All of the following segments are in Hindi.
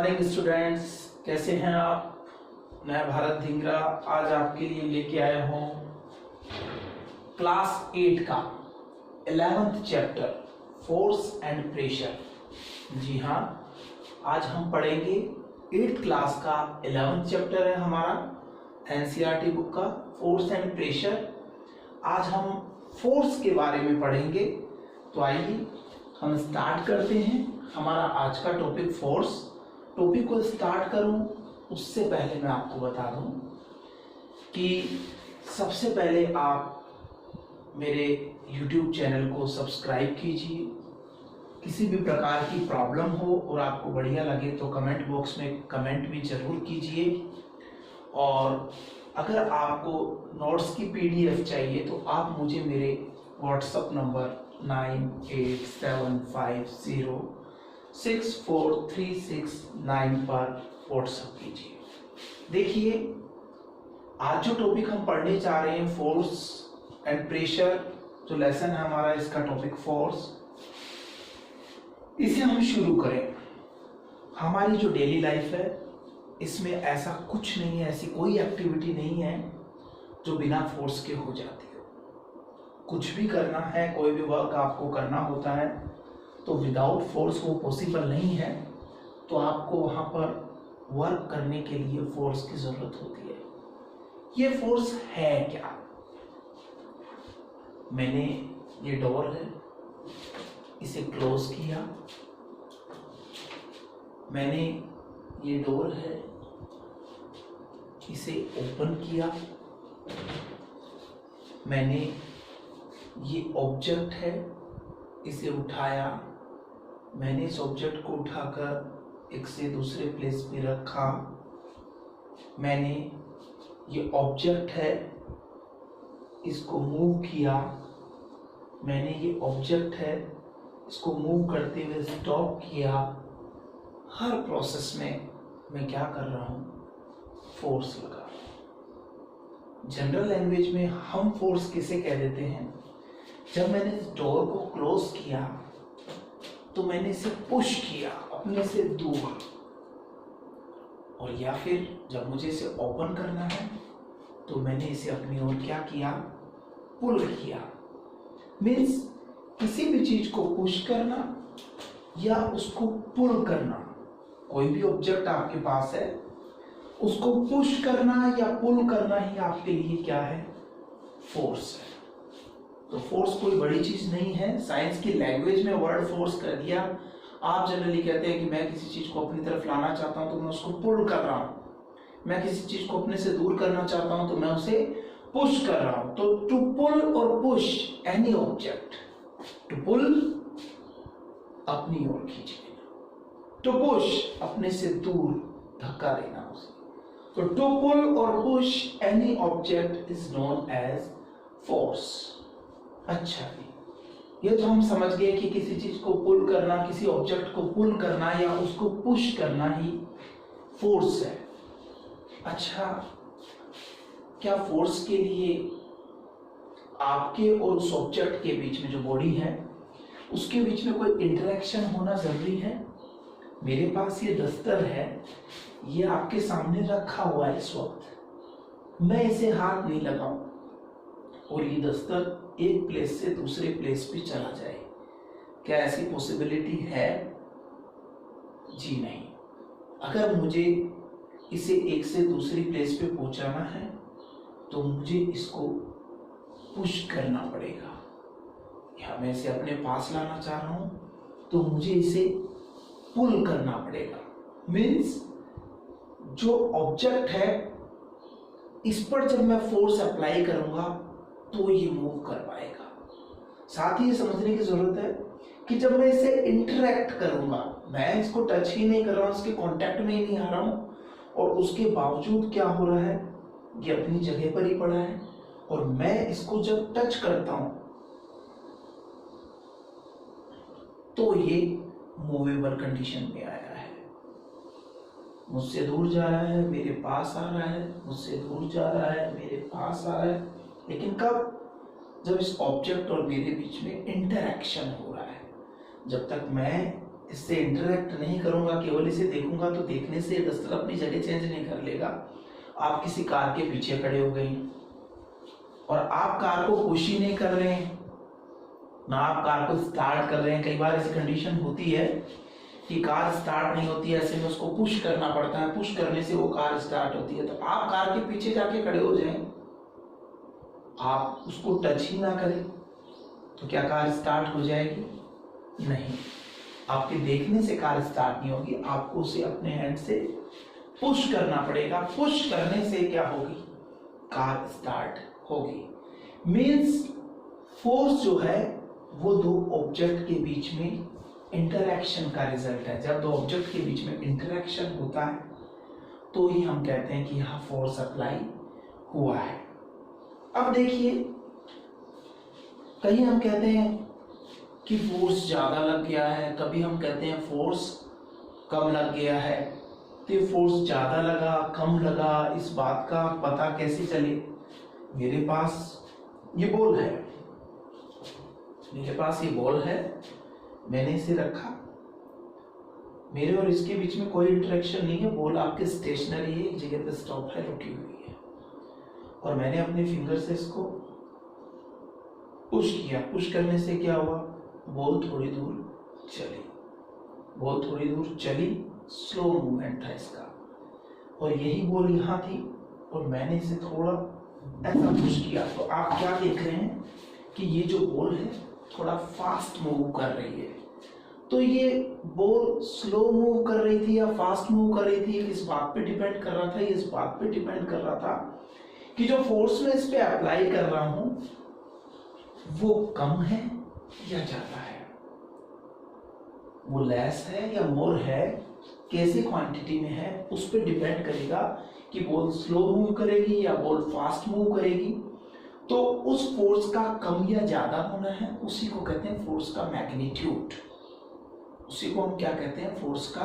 मॉर्निंग स्टूडेंट्स, कैसे हैं आप। मैं भारत धिंगरा आज आपके लिए लेके आया हूँ क्लास 8 का 11th chapter force and pressure. जी हाँ, आज हम पढ़ेंगे 8th क्लास का 11th चैप्टर है हमारा एनसीईआरटी बुक का फोर्स एंड प्रेशर। आज हम फोर्स के बारे में पढ़ेंगे। तो आइए हम स्टार्ट करते हैं हमारा आज का टॉपिक फोर्स। टॉपिक को स्टार्ट करूं उससे पहले मैं आपको बता दूं कि सबसे पहले आप मेरे YouTube चैनल को सब्सक्राइब कीजिए। किसी भी प्रकार की प्रॉब्लम हो और आपको बढ़िया लगे तो कमेंट बॉक्स में कमेंट भी जरूर कीजिए। और अगर आपको नोट्स की PDF चाहिए तो आप मुझे मेरे व्हाट्सएप नंबर 9870643669 पर व्हाट्सएप कीजिए। देखिए, आज जो टॉपिक हम पढ़ने जा रहे हैं फोर्स एंड प्रेशर, जो लेसन है हमारा इसका टॉपिक फोर्स, इसे हम शुरू करें। हमारी जो डेली लाइफ है इसमें ऐसा कुछ नहीं है, ऐसी कोई एक्टिविटी नहीं है जो बिना फोर्स के हो जाती हो। कुछ भी करना है, कोई भी वर्क आपको करना होता है तो विदाउट फोर्स वो पॉसिबल नहीं है। तो आपको वहाँ पर वर्क करने के लिए फोर्स की ज़रूरत होती है। ये फोर्स है क्या? मैंने ये डोर है, इसे क्लोज किया। मैंने ये डोर है, इसे ओपन किया। मैंने ये ऑब्जेक्ट है, इसे उठाया। मैंने इस ऑब्जेक्ट को उठाकर एक से दूसरे प्लेस पे रखा। मैंने ये ऑब्जेक्ट है, इसको मूव किया। मैंने ये ऑब्जेक्ट है, इसको मूव करते हुए स्टॉप किया। हर प्रोसेस में मैं क्या कर रहा हूँ? फोर्स लगा रहा हूँ। जनरल लैंग्वेज में हम फोर्स किसे कह देते हैं? जब मैंने इस डोर को क्लोज किया तो मैंने इसे पुश किया अपने से दूर, और या फिर जब मुझे इसे ओपन करना है तो मैंने इसे अपनी ओर क्या किया? पुल किया। मीन्स किसी भी चीज को पुश करना या उसको पुल करना। कोई भी ऑब्जेक्ट आपके पास है, उसको पुश करना या पुल करना ही आपके लिए क्या है? फोर्स है। तो फोर्स कोई बड़ी चीज नहीं है। साइंस की लैंग्वेज में वर्ड फोर्स कर दिया। आप जनरली कहते हैं कि मैं किसी चीज को अपनी तरफ लाना चाहता हूं तो मैं उसको पुल कर रहा हूं। मैं किसी चीज को अपने से दूर करना चाहता हूं तो मैं उसे पुश कर रहा हूं। तो टू पुल और push any object, to pull अपनी ओर खींच लेना, टू पुश अपने से दूर धक्का देना उसे। तो टू पुल और push any object is known as force. अच्छा, ये तो हम समझ गए कि किसी चीज को पुल करना, किसी ऑब्जेक्ट को पुल करना या उसको पुश करना ही फोर्स है। अच्छा, क्या फोर्स के लिए आपके और उस ऑब्जेक्ट के बीच में, जो बॉडी है उसके बीच में कोई इंटरेक्शन होना जरूरी है? मेरे पास ये दस्तर है, ये आपके सामने रखा हुआ है इस वक्त, मैं इसे हाथ नहीं लगाऊं और ये दस्तर एक प्लेस से दूसरे प्लेस पे चला जाए, क्या ऐसी पॉसिबिलिटी है? जी नहीं। अगर मुझे इसे एक से दूसरी प्लेस पे पहुंचाना है तो मुझे इसको पुश करना पड़ेगा। या मैं इसे अपने पास लाना चाह रहा हूं तो मुझे इसे पुल करना पड़ेगा। मीन्स जो ऑब्जेक्ट है इस पर जब मैं फोर्स अप्लाई करूंगा तो ये मूव कर पाएगा। साथ ही ये समझने की जरूरत है कि जब मैं इसे इंटरेक्ट करूंगा, मैं इसको टच ही नहीं कर रहा हूं, इसके कांटेक्ट में ही नहीं आ रहा हूं, और उसके बावजूद क्या हो रहा है? ये अपनी जगह पर ही पड़ा है। और मैं इसको जब टच करता हूं तो ये मूवेबल कंडीशन में आया है। मुझसे दूर जा रहा है, मेरे पास आ रहा है, मुझसे दूर जा रहा है, मेरे पास आ रहा है। लेकिन कब? जब इस ऑब्जेक्ट और मेरे बीच में इंटरैक्शन हो रहा है। जब तक मैं इससे इंटरेक्ट नहीं करूंगा, केवल इसे देखूंगा, तो देखने से डस्टर अपनी जगह चेंज नहीं कर लेगा। आप किसी कार के पीछे खड़े हो गए और आप कार को पुश ही नहीं कर रहे हैं, ना आप कार को स्टार्ट कर रहे हैं। कई बार ऐसी कंडीशन होती है कि कार स्टार्ट नहीं होती है, ऐसे में उसको पुश करना पड़ता है, पुश करने से वो कार स्टार्ट होती है। तो आप कार के पीछे जाके खड़े हो जाएं, आप उसको टच ही ना करें, तो क्या कार स्टार्ट हो जाएगी? नहीं, आपके देखने से कार स्टार्ट नहीं होगी, आपको उसे अपने हैंड से पुश करना पड़ेगा। पुश करने से क्या होगी? कार स्टार्ट होगी। मीन्स फोर्स जो है वो दो ऑब्जेक्ट के बीच में इंटरैक्शन का रिजल्ट है। जब दो ऑब्जेक्ट के बीच में इंटरैक्शन होता है तो ही हम कहते हैं कि यहां फोर्स अप्लाई हुआ है। अब देखिए, कहीं हम कहते हैं कि फोर्स ज्यादा लग गया है, कभी हम कहते हैं फोर्स कम लग गया है। तो ये फोर्स ज्यादा लगा कम लगा, इस बात का पता कैसे चले? मेरे पास ये बॉल है, मैंने इसे रखा, मेरे और इसके बीच में कोई इंटरेक्शन नहीं है, बॉल आपके स्टेशनरी है, एक जगह पे स्टॉप है, रुकी हुई है, और मैंने अपने फिंगर से इसको पुश किया। पुश करने से क्या हुआ? बॉल थोड़ी दूर चली, स्लो मूवमेंट था इसका, और यही बॉल यहाँ थी और मैंने इसे थोड़ा ऐसा पुश किया। तो आप क्या देख रहे हैं कि ये जो बॉल है थोड़ा फास्ट मूव कर रही है। तो ये बॉल स्लो मूव कर रही थी या फास्ट मूव कर रही थी, इस बात पे डिपेंड कर रहा था। ये इस बात पे डिपेंड कर रहा था कि जो फोर्स मैं इस पे अप्लाई कर रहा हूं वो कम है या ज्यादा है, वो लेस है या मोर है, कैसी क्वांटिटी में है, उस पर डिपेंड करेगा कि बॉल स्लो मूव करेगी या बॉल फास्ट मूव करेगी। तो उस फोर्स का कम या ज्यादा होना है, उसी को कहते हैं फोर्स का मैग्नीट्यूड। उसी को हम क्या कहते हैं? फोर्स का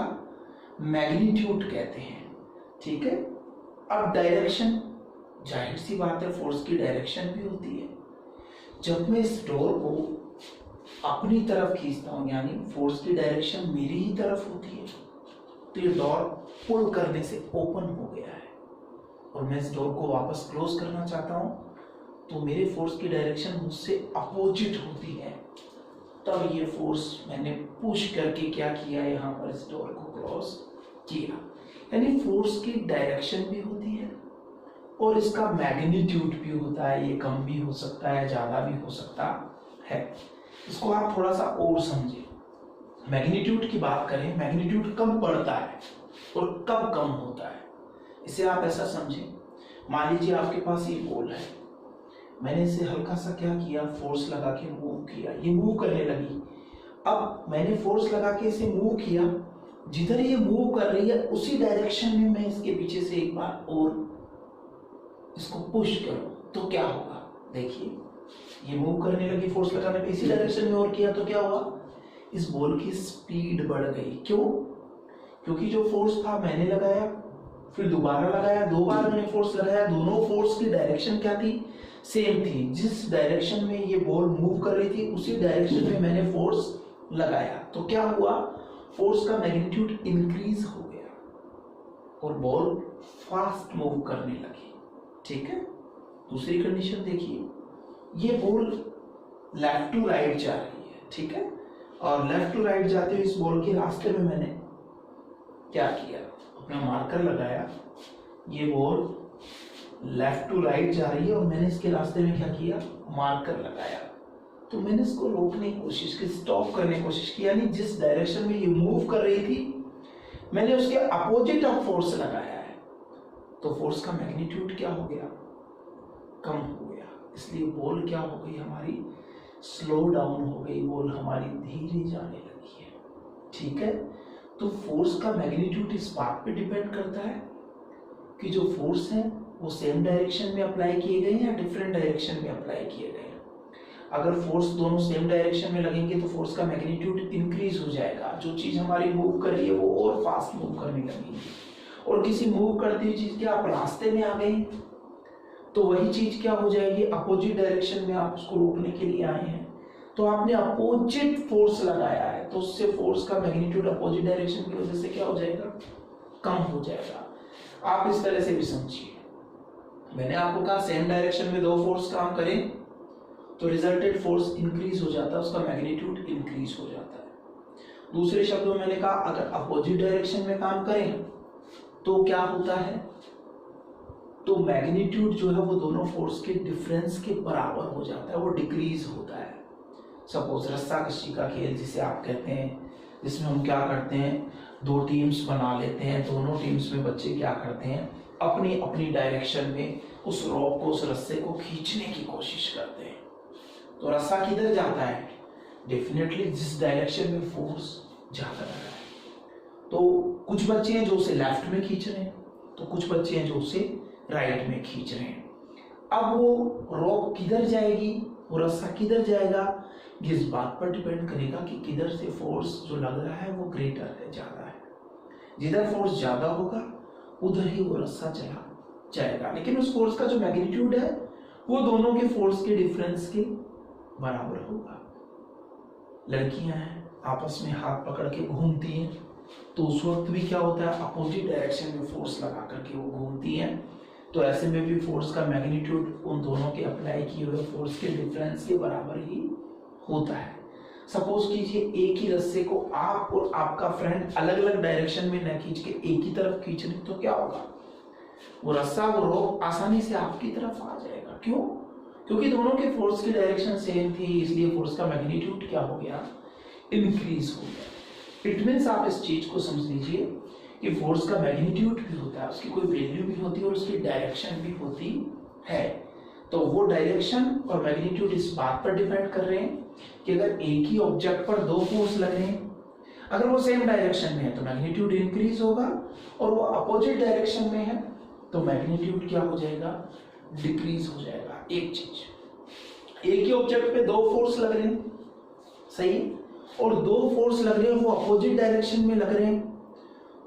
मैग्नीट्यूड कहते हैं। ठीक है। अब डायरेक्शन, जाहिर सी बात है फोर्स की डायरेक्शन भी होती है। जब मैं इस डोर को अपनी तरफ खींचता हूं, यानी फोर्स की डायरेक्शन मेरी ही तरफ होती है, तो ये डोर पुल करने से ओपन हो गया है और मैं इस डोर को वापस क्लोज करना चाहता हूं, तो मेरे फोर्स की डायरेक्शन मुझसे अपोजिट होती है। तब ये फोर्स मैंने पुश करके क्या किया, यहाँ पर इस डोर को क्लोज किया। यानी फोर्स की डायरेक्शन भी होती है और इसका मैग्नीट्यूड भी होता है। ये कम भी हो सकता है, ज्यादा भी हो सकता है। इसको आप थोड़ा सा और समझिए। मैग्नीट्यूड की बात करें, मैग्नीट्यूड कब बढ़ता है और कब कम होता है, इसे आप ऐसा समझें। मान लीजिए आपके पास ये बॉल है, मैंने इसे हल्का सा क्या किया, फोर्स लगा के मूव किया, ये मूव करने लगी। अब मैंने फोर्स लगा के इसे मूव किया, जिधर ये मूव कर रही है उसी डायरेक्शन में मैं इसके पीछे से एक बार और इसको पुश करूं तो क्या होगा? देखिए, ये मूव करने लगी, फोर्स लगाने पे इसी डायरेक्शन में और किया तो क्या हुआ? इस बॉल की स्पीड बढ़ गई। क्यों? क्योंकि जो फोर्स था मैंने लगाया, फिर दोबारा लगाया, दो बार मैंने फोर्स लगाया, दोनों फोर्स की डायरेक्शन क्या थी? सेम थी। जिस डायरेक्शन में ये बॉल मूव कर रही थी उसी डायरेक्शन में मैंने फोर्स लगाया, तो क्या हुआ? फोर्स का मैग्नीट्यूड इंक्रीज हो गया और बॉल फास्ट मूव करने लगी। ठीक है। दूसरी कंडीशन देखिए, ये बॉल लेफ्ट टू राइट जा रही है, ठीक है, और लेफ्ट टू राइट जाते हुए इस बॉल के रास्ते में मैंने क्या किया, अपना मार्कर लगाया। ये बॉल लेफ्ट टू राइट जा रही है और मैंने इसके रास्ते में क्या किया, मार्कर लगाया। तो मैंने इसको रोकने की कोशिश की, स्टॉप करने की कोशिश की, यानी जिस डायरेक्शन में ये मूव कर रही थी मैंने उसके अपोजिट ऑफ फोर्स लगाया है, तो फोर्स का मैग्नीट्यूड क्या हो गया, कम हो गया। इसलिए बॉल क्या हो गई, हमारी स्लो डाउन हो गई, बॉल हमारी धीरे जाने लगी है। ठीक है। तो फोर्स का मैग्नीट्यूड इस बात पे डिपेंड करता है कि जो फोर्स है वो सेम डायरेक्शन में अप्लाई किए गए हैं या डिफरेंट डायरेक्शन में अप्लाई किए गए हैं। अगर फोर्स दोनों सेम डायरेक्शन में लगेंगे तो फोर्स का मैग्नीट्यूड इंक्रीज हो जाएगा, जो चीज हमारी मूव कर रही है वो और फास्ट मूव करने लगेगी। और किसी मूव करती हुई चीज के आप रास्ते में आ गए तो वही चीज क्या हो जाएगी, अपोजिट डायरेक्शन में आप उसको रोकने के लिए आए हैं, तो तो आपने अपोजिट फोर्स लगाया है, तो उससे फोर्स का मैग्नीट्यूड अपोजिट डायरेक्शन की वजह से क्या हो जाएगा, कम हो जाएगा। आप इस तरह से भी समझिए, मैंने आपको कहा सेम डायरेक्शन में दो फोर्स काम करें तो रिजल्टेड फोर्स इंक्रीज हो जाता है, उसका मैग्नीट्यूड इंक्रीज हो जाता है। दूसरे शब्दों में मैंने कहा अगर अपोजिट डायरेक्शन में काम करें तो क्या होता है, तो मैग्नीट्यूड जो है वो दोनों फोर्स के डिफरेंस के बराबर हो जाता है, वो डिक्रीज होता है। सपोज रस्साकशी का खेल जिसे आप कहते हैं, जिसमें हम क्या करते हैं, दो टीम्स बना लेते हैं, दोनों टीम्स में बच्चे क्या करते हैं, अपनी अपनी डायरेक्शन में उस रॉप को, उस रस्से को खींचने की कोशिश करते हैं। तो रस्सा किधर जाता है, डेफिनेटली जिस डायरेक्शन में फोर्स ज्यादा लग रहा है। तो कुछ बच्चे हैं जो उसे लेफ्ट में खींच रहे हैं, तो कुछ बच्चे हैं जो उसे राइट में खींच रहे हैं। अब वो रॉप किधर जाएगी, वो रस्सा किधर जाएगा, ये इस बात पर डिपेंड करेगा कि किधर से फोर्स जो लग रहा है वो ग्रेटर है, ज्यादा है। जिधर फोर्स ज्यादा होगा उधर ही वो रस्सा चला जाएगा, लेकिन उस फोर्स का जो मैग्नीट्यूड है वो दोनों के फोर्स के डिफरेंस के बराबर होगा। लड़कियां हैं, आपस में हाथ पकड़ के घूमती हैं, तो उस वक्त भी क्या होता है, अपोजिट डायरेक्शन में फोर्स लगा करके वो घूमती हैं, तो ऐसे में भी फोर्स का मैग्नीट्यूड उन दोनों के अप्लाई किए हुए फोर्स के डिफरेंस के बराबर ही होता है। सपोज कीजिए एक ही रस्से को आप और आपका फ्रेंड अलग अलग डायरेक्शन में न खींच के एक ही तरफ खींच रहे, तो क्या होगा, वो रस्सा, वो रोप आसानी से आपकी तरफ आ जाएगा। क्यों, क्योंकि दोनों के फोर्स की डायरेक्शन सेम थी, इसलिए फोर्स का मैग्नीट्यूड क्या हो गया, इंक्रीज हो गया। इट मीन्स आप इस चीज को समझ लीजिए कि फोर्स का मैग्नीट्यूड भी होता है, उसकी कोई वैल्यू भी होती है और उसकी डायरेक्शन भी होती है। तो वो डायरेक्शन और मैग्नीट्यूड इस बात पर डिपेंड कर रहे हैं कि अगर एक ही ऑब्जेक्ट पर दो फोर्स लग रहे हैं, अगर वो सेम डायरेक्शन में है तो मैग्नीट्यूड इंक्रीज होगा, और वो अपोजिट डायरेक्शन में है तो मैग्नीट्यूड क्या हो जाएगा, डिक्रीज हो जाएगा। एक चीज, एक ही ऑब्जेक्ट पे दो फोर्स लग रहे हैं, सही, और दो फोर्स लग रहे हैं वो अपोजिट डायरेक्शन में लग रहे हैं,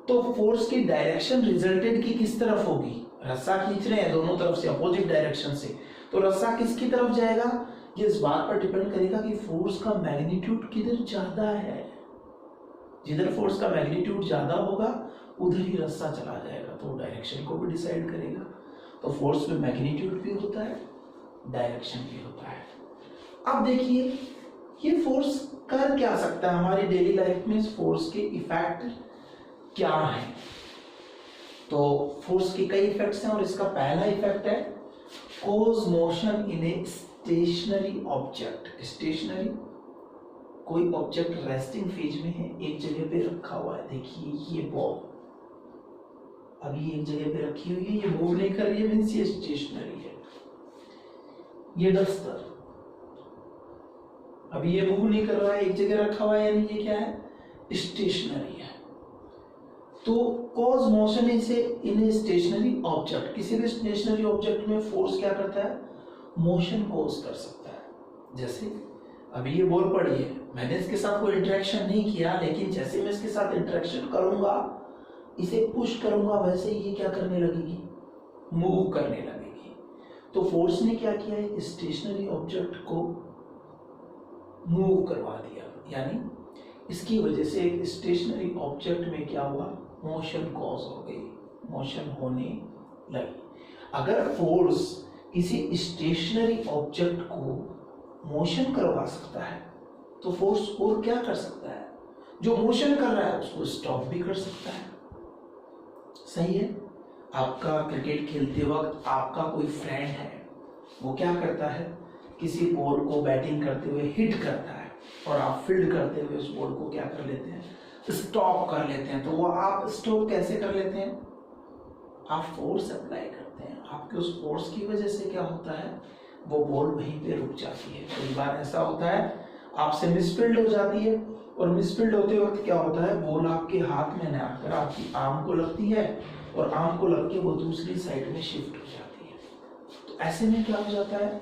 तो फोर्स की डायरेक्शन रिजल्टेड की किस तरफ होगी, रस्सा खींच रहे हैं दोनों तरफ से अपोजिट डायरेक्शन से, तो रस्सा किसकी तरफ जाएगा, ये इस बात पर डिपेंड करेगा कि फोर्स का मैग्नीट्यूड किधर ज्यादा है। जिधर फोर्स का मैग्नीट्यूड ज्यादा होगा उधर ही रस्सा चला जाएगा, तो डायरेक्शन को भी डिसाइड करेगा। तो फोर्स में मैग्नीट्यूड भी होता है, डायरेक्शन भी होता है। अब देखिए ये फोर्स कर क्या सकता है हमारी डेली लाइफ में, इस फोर्स के इफेक्ट क्या है। तो फोर्स के कई इफेक्ट्स हैं और इसका पहला इफेक्ट है cause motion in a stationary object. Stationary, कोई ऑब्जेक्ट रेस्टिंग फेज में है, एक जगह पे रखा हुआ है, देखिए ये बॉल अभी एक जगह पे रखी हुई है, ये मूव नहीं कर रही है, मींस ये स्टेशनरी है। ये डस्टर अभी ये मूव नहीं कर रहा है, एक जगह रखा हुआ है, यानी ये क्या है, स्टेशनरी है। तो कॉज मोशन इसे इन ए स्टेशनरी ऑब्जेक्ट, किसी भी स्टेशनरी ऑब्जेक्ट में फोर्स क्या करता है, मोशन कॉज कर सकता है। जैसे अभी ये बॉल पड़ी है, मैंने इसके साथ कोई इंटरेक्शन नहीं किया, लेकिन जैसे मैं इसके साथ इंटरेक्शन करूंगा, इसे पुश करूंगा, वैसे ही ये क्या करने लगेगी, मूव करने लगेगी। तो फोर्स ने क्या किया है, स्टेशनरी ऑब्जेक्ट को मूव करवा दिया, यानी इसकी वजह से एक स्टेशनरी ऑब्जेक्ट में क्या हुआ, मोशन कॉज हो गई, मोशन होने लगी। अगर फोर्स किसी स्टेशनरी ऑब्जेक्ट को मोशन करवा सकता है तो फोर्स और क्या कर सकता है, जो मोशन कर रहा है उसको स्टॉप भी कर सकता है। सही है। आपका क्रिकेट खेलते वक्त आपका कोई फ्रेंड है, वो क्या करता है, किसी बॉल को बैटिंग करते हुए हिट करता है और आप फील्ड करते हुए उस बॉल को क्या कर लेते हैं, स्टॉप कर लेते हैं। तो वो आप स्टॉप कैसे कर लेते हैं, आप फोर्स अप्लाई करते हैं। आपके उस फोर्स की वजह से क्या होता है, वो बॉल वहीं पे रुक जाती है। कई बार ऐसा होता है आपसे मिसफील्ड हो जाती है, और मिसफील्ड होते वक्त क्या होता है, बॉल आपके हाथ में न आकर आपकी आर्म को लगती है और आर्म को लग के वो दूसरी साइड में शिफ्ट हो जाती है। तो ऐसे में क्या हो जाता है,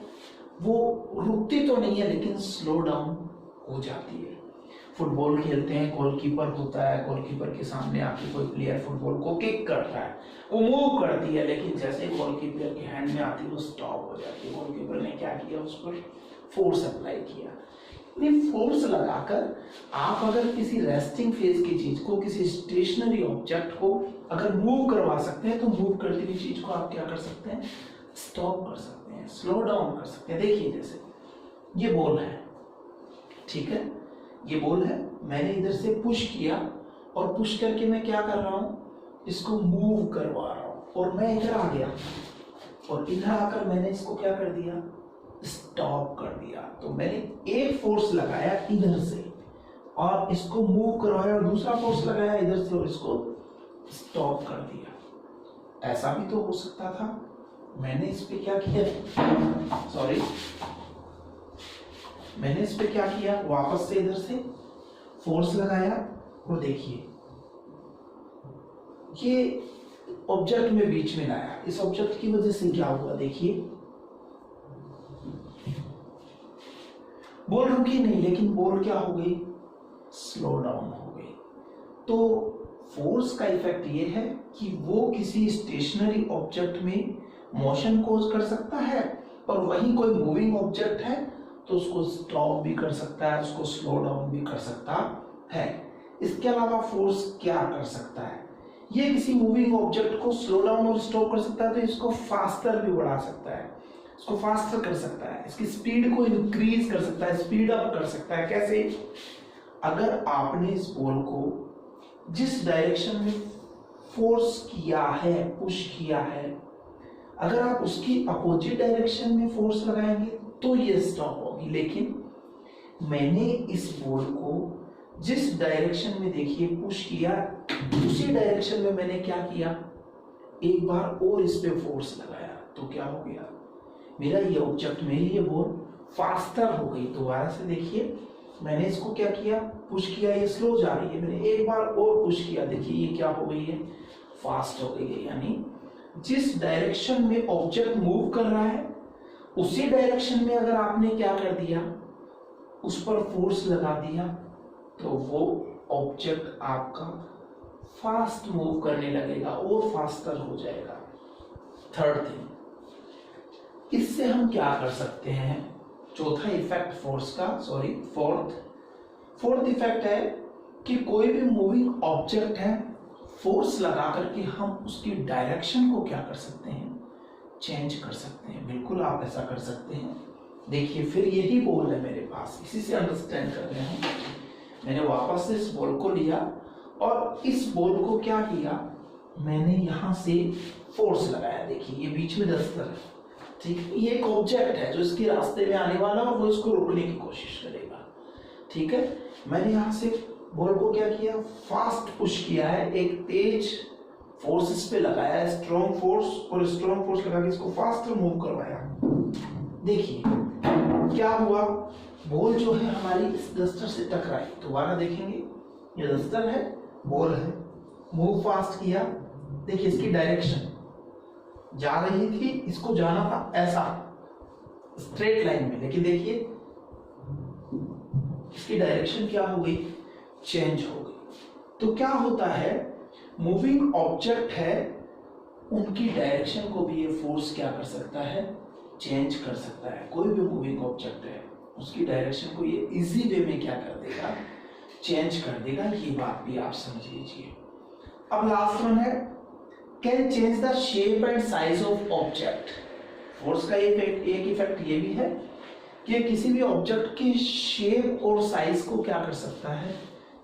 वो रुकती तो नहीं है लेकिन स्लो डाउन हो जाती है। फुटबॉल खेलते हैं, गोलकीपर होता है, गोलकीपर के सामने आके कोई प्लेयर फुटबॉल को किक करता है, वो मूव करती है, लेकिन जैसे गोलकीपर के हैंड में आती है वो स्टॉप हो जाती है। गोलकीपर ने क्या किया, उस पर फोर्स अप्लाई किया। नहीं, फोर्स लगाकर आप अगर किसी रेस्टिंग फेज की चीज को, किसी स्टेशनरी ऑब्जेक्ट को अगर मूव करवा सकते हैं तो मूव करती हुई चीज को आप क्या कर सकते हैं, स्टॉप कर सकते हैं, स्लो डाउन कर सकते हैं। देखिए जैसे ये बॉल है, ठीक है, ये बॉल है, मैंने इधर से पुश किया और पुश करके मैं क्या कर रहा हूं, इसको मूव करवा रहा हूं और मैं इधर आ गया और इधर आकर मैंने इसको क्या कर दिया, स्टॉप कर दिया। तो मैंने एक फोर्स लगाया इधर से और इसको मूव करवाया और दूसरा फोर्स लगाया इधर से और इसको स्टॉप कर दिया। ऐसा भी तो हो सकता था, मैंने इस पे क्या किया, सॉरी, मैंने इस पे क्या किया, वापस से इधर से फोर्स लगाया और देखिए ये ऑब्जेक्ट में बीच में लाया। इस ऑब्जेक्ट की वजह से क्या हुआ, देखिए बॉल रुकी नहीं, लेकिन बॉल क्या हो गई, स्लो डाउन हो गई। तो फोर्स का इफेक्ट ये है कि वो किसी स्टेशनरी ऑब्जेक्ट में मोशन कोज कर सकता है और वहीं कोई मूविंग ऑब्जेक्ट है तो उसको स्टॉप भी कर सकता है, उसको स्लो डाउन भी कर सकता है। इसके अलावा फोर्स क्या कर सकता है, ये किसी मूविंग ऑब्जेक्ट को स्लो डाउन और स्टॉप कर सकता है, तो इसको फास्टर भी बढ़ा सकता है, इसको फास्टर कर सकता है, इसकी स्पीड को इंक्रीज कर सकता है, स्पीड अप कर सकता है। कैसे, अगर आपने इस बॉल को जिस डायरेक्शन में फोर्स किया है, पुश किया है, अगर आप उसकी अपोजिट डायरेक्शन में फोर्स लगाएंगे तो ये स्टॉप होगी। लेकिन मैंने इस बॉल को जिस डायरेक्शन में देखिए पुश किया, उसी डायरेक्शन में मैंने क्या किया, एक बार और इस पे फोर्स लगाया तो क्या हो गया, मेरा ये ऑब्जेक्ट, मेरी ये बॉल फास्टर हो गई। दोबारा से देखिए, मैंने इसको क्या किया, पुश किया, ये स्लो जा रही है, मैंने एक बार और पुश किया, देखिए ये क्या हो गई है, फास्ट हो गई है। यानी जिस डायरेक्शन में ऑब्जेक्ट मूव कर रहा है उसी डायरेक्शन में अगर आपने क्या कर दिया, उस पर फोर्स लगा दिया, तो वो ऑब्जेक्ट आपका फास्ट मूव करने लगेगा और फास्टर हो जाएगा। थर्ड थिंग, इससे हम क्या कर सकते हैं, चौथा इफेक्ट फोर्स का, सॉरी फोर्थ इफेक्ट है कि कोई भी मूविंग ऑब्जेक्ट है, फोर्स लगा करके हम उसकी डायरेक्शन को क्या कर सकते हैं, चेंज कर सकते हैं। बिल्कुल आप ऐसा कर सकते हैं। देखिए फिर यही बॉल है मेरे पास, इसी से अंडरस्टैंड कर रहे हैं। मैंने वापस से इस बॉल को लिया और इस बॉल को क्या किया, मैंने यहां से फोर्स लगाया। देखिए ये बीच में डस्टर है, ठीक है, ये एक ऑब्जेक्ट है जो इसके रास्ते में आने वाला और वो इसको रोकने की कोशिश करेगा, ठीक है। मैंने यहां से बॉल को क्या किया, फास्ट पुश किया है, एक तेज फोर्स इस पे लगाया है, स्ट्रॉन्ग फोर्स, और स्ट्रॉन्ग फोर्स लगा के इसको फास्टर मूव करवाया। देखिए क्या हुआ, बॉल जो है हमारी इस डस्टर से टकराई। दोबारा देखेंगे, ये डस्टर है, बॉल है, मूव फास्ट किया, देखिए इसकी डायरेक्शन जा रही थी, इसको जाना था ऐसा स्ट्रेट लाइन में, लेकिन देखिए इसकी डायरेक्शन क्या हो गई, चेंज हो गई। तो क्या होता है, मूविंग ऑब्जेक्ट है, उनकी डायरेक्शन को भी ये फोर्स क्या कर सकता है, चेंज कर सकता है। कोई भी मूविंग ऑब्जेक्ट है, उसकी डायरेक्शन को ये इजी वे में क्या कर देगा, चेंज कर देगा। ये बात भी आप समझ लीजिए। अब लास्ट वन है, can change the shape and size of object. Force का एक इफेक्ट ये भी है कि किसी भी ऑब्जेक्ट की शेप और साइज को क्या कर सकता है,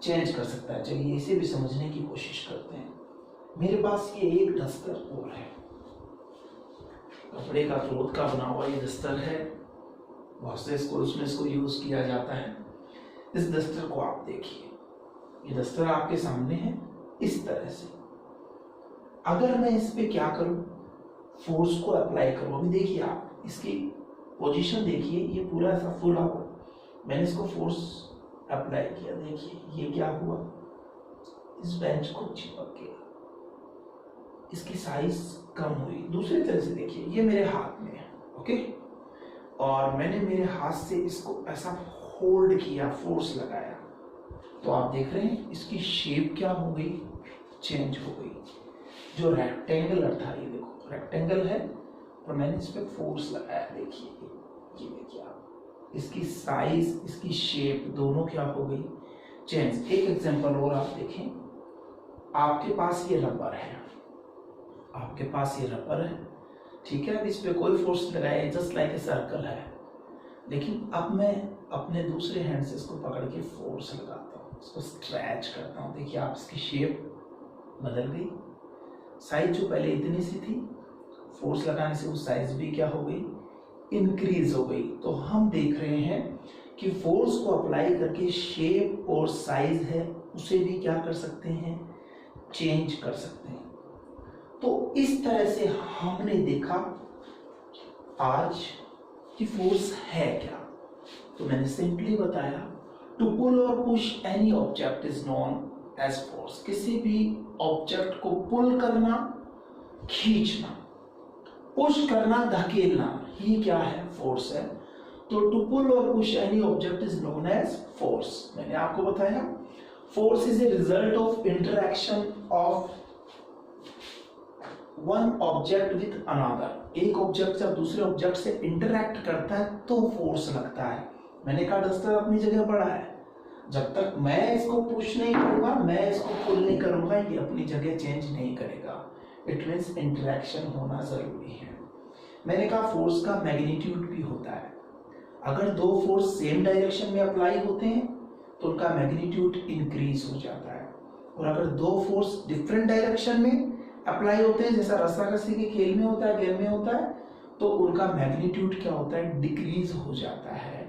चेंज कर सकता है। चलिए इसे भी समझने की कोशिश करते हैं। मेरे पास ये एक डस्टर और है, कपड़े का, क्लोथ का बना हुआ ये डस्टर है, बहुत से स्कूल्स में इसको यूज किया जाता है। इस डस्टर को आप देखिए, ये डस्टर आपके सामने है इस तरह से। अगर मैं इस पे क्या करूं, फोर्स को अप्लाई करूं, अभी देखिए आप इसकी पोजीशन देखिए, ये पूरा ऐसा फुला हुआ, मैंने इसको फोर्स अप्लाई किया, देखिए ये क्या हुआ, इस बेंच को चिपक गया, इसकी साइज कम हुई। दूसरी तरह से देखिए, ये मेरे हाथ में है, ओके, और मैंने मेरे हाथ से इसको ऐसा होल्ड किया, फोर्स लगाया, तो आप देख रहे हैं इसकी शेप क्या हो गई, चेंज हो गई। जो रेक्टेंगुलर था, ये देखो रेक्टेंगल है, और मैंने इस पे फोर्स लगाया, देखिए ये देखिए आप, इसकी साइज, इसकी शेप दोनों क्या हो गई, चेंज। एक एग्जांपल और आप देखें, आपके पास ये रबर है, आपके पास ये रबर है, ठीक है, अब इस पे कोई फोर्स लगाए, जस्ट लाइक ए सर्कल है, लेकिन अब मैं अपने दूसरे हैंड से इसको पकड़ के फोर्स लगाता हूँ, इसको स्ट्रेच करता हूँ, देखिए आप इसकी शेप बदल गई, साइज जो पहले इतनी सी थी, फोर्स लगाने से वो साइज भी क्या हो गई, इंक्रीज हो गई। तो हम देख रहे हैं कि फोर्स को अप्लाई करके शेप और साइज है उसे भी क्या कर सकते हैं, चेंज कर सकते हैं। तो इस तरह से हमने देखा आज कि फोर्स है क्या। तो मैंने सिंपली बताया, टू पुल और push any object is known as force. किसी भी ऑब्जेक्ट को पुल करना, खींचना, पुश करना, धकेलना, ये क्या है, फोर्स है। तो टू पुल और push any object is known as force. मैंने आपको बताया force is a result of interaction of one object with another. एक ऑब्जेक्ट जब दूसरे ऑब्जेक्ट से इंटरैक्ट करता है तो फोर्स लगता है। मैंने कहा डस्टर अपनी जगह पड़ा है, जब तक मैं इसको पुश नहीं करूंगा, मैं इसको पुल नहीं करूंगा, ये अपनी जगह चेंज नहीं करेगा। इट मीन्स इंटरैक्शन होना जरूरी है। मैंने कहा फोर्स का मैग्नीट्यूड भी होता है। अगर दो फोर्स सेम डायरेक्शन में अप्लाई होते हैं तो उनका मैग्नीट्यूड इंक्रीज हो जाता है, और अगर दो फोर्स डिफरेंट डायरेक्शन में अप्लाई होते हैं, जैसा रस्साकसी के खेल में होता है, गेम में होता है, तो उनका मैग्नीट्यूड क्या होता है, डिक्रीज हो जाता है,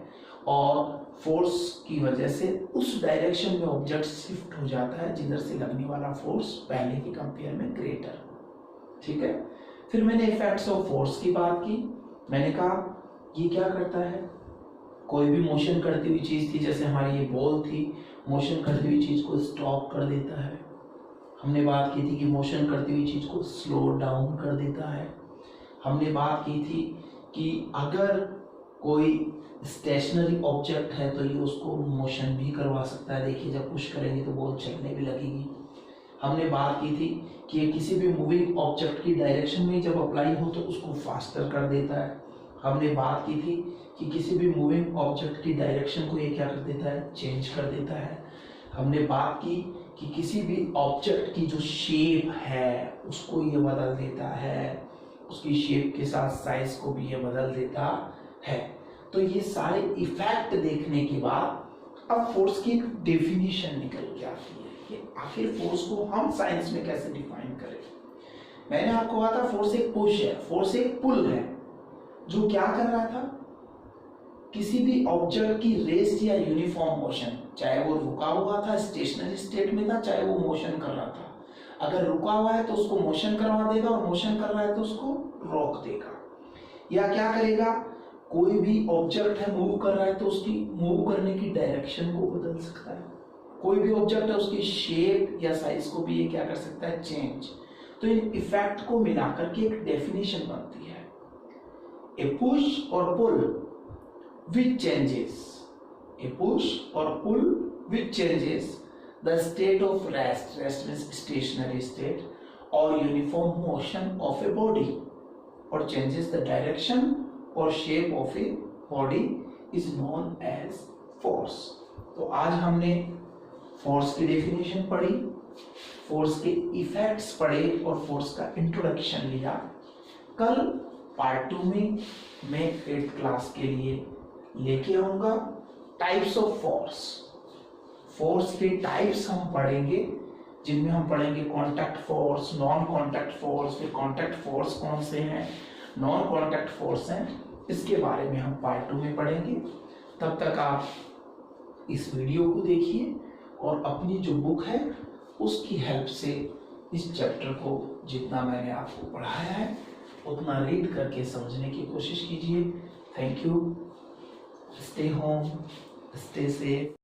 और फोर्स की वजह से उस डायरेक्शन में ऑब्जेक्ट शिफ्ट हो जाता है जिधर से लगने वाला फोर्स पहले के कंपेयर में ग्रेटर। ठीक है, फिर मैंने इफेक्ट्स ऑफ फोर्स की बात की। मैंने कहा ये क्या करता है, कोई भी मोशन करती हुई चीज थी, जैसे हमारी ये बॉल थी, मोशन करती हुई चीज को स्टॉप कर देता है। हमने बात की थी कि मोशन करती हुई चीज को स्लो डाउन कर देता है। हमने बात की थी कि अगर कोई स्टेशनरी ऑब्जेक्ट है तो ये उसको मोशन भी करवा सकता है। देखिए जब पुश करेंगे तो बॉल चलने भी लगेगी। हमने बात की थी कि ये किसी भी मूविंग ऑब्जेक्ट की डायरेक्शन में जब अप्लाई हो तो उसको फास्टर कर देता है। हमने बात की थी कि किसी भी मूविंग ऑब्जेक्ट की डायरेक्शन को ये क्या कर देता है, चेंज कर देता है। हमने बात की कि किसी भी ऑब्जेक्ट की जो शेप है उसको ये बदल देता है, उसकी शेप के साथ साइज को भी ये बदल देता है। तो ये सारे इफेक्ट देखने के बाद अब फोर्स की एक डेफिनेशन निकल के आती है कि आखिर फोर्स को हम साइंस में कैसे डिफाइन करें। मैंने आपको कहा था फोर्स एक पुश है, फोर्स एक पुल है, जो क्या कर रहा था, किसी भी ऑब्जेक्ट की रेस्ट या यूनिफॉर्म मोशन, चाहे वो रुका हुआ था स्टेशनरी स्टेट में था, चाहे वो मोशन कर रहा था, अगर रुका हुआ है तो उसको मोशन करवा देगा, और मोशन कर रहा है तो उसको रोक देगा। या क्या करेगा, कोई भी ऑब्जेक्ट है मूव कर रहा है तो उसकी मूव करने की डायरेक्शन को बदल सकता है। कोई भी ऑब्जेक्ट है उसकी शेप या साइज को भी ये क्या कर सकता है, चेंज। तो इन इफेक्ट को मिलाकर के एक डेफिनेशन बनती है, ए पुश और पुल which changes, a push or pull which changes the state of rest means stationary state or uniform motion of a body, or changes the direction or shape of a body is known as force। तो आज हमने फोर्स की डेफिनेशन पढ़ी, फोर्स के इफेक्ट्स पढ़े और फोर्स का इंट्रोडक्शन लिया। कल पार्ट 2 में मैं 8th क्लास के लिए लेके आऊंगा टाइप्स ऑफ फोर्स। फोर्स के टाइप्स हम पढ़ेंगे, जिनमें हम पढ़ेंगे contact force, non contact force, फिर कांटेक्ट फोर्स कौन से हैं, नॉन कांटेक्ट फोर्स हैं, इसके बारे में हम पार्ट 2 में पढ़ेंगे। तब तक आप इस वीडियो को देखिए और अपनी जो बुक है उसकी हेल्प से इस चैप्टर को जितना मैंने आपको पढ़ाया है उतना रीड करके समझने की कोशिश कीजिए। Thank you. Stay home, stay safe.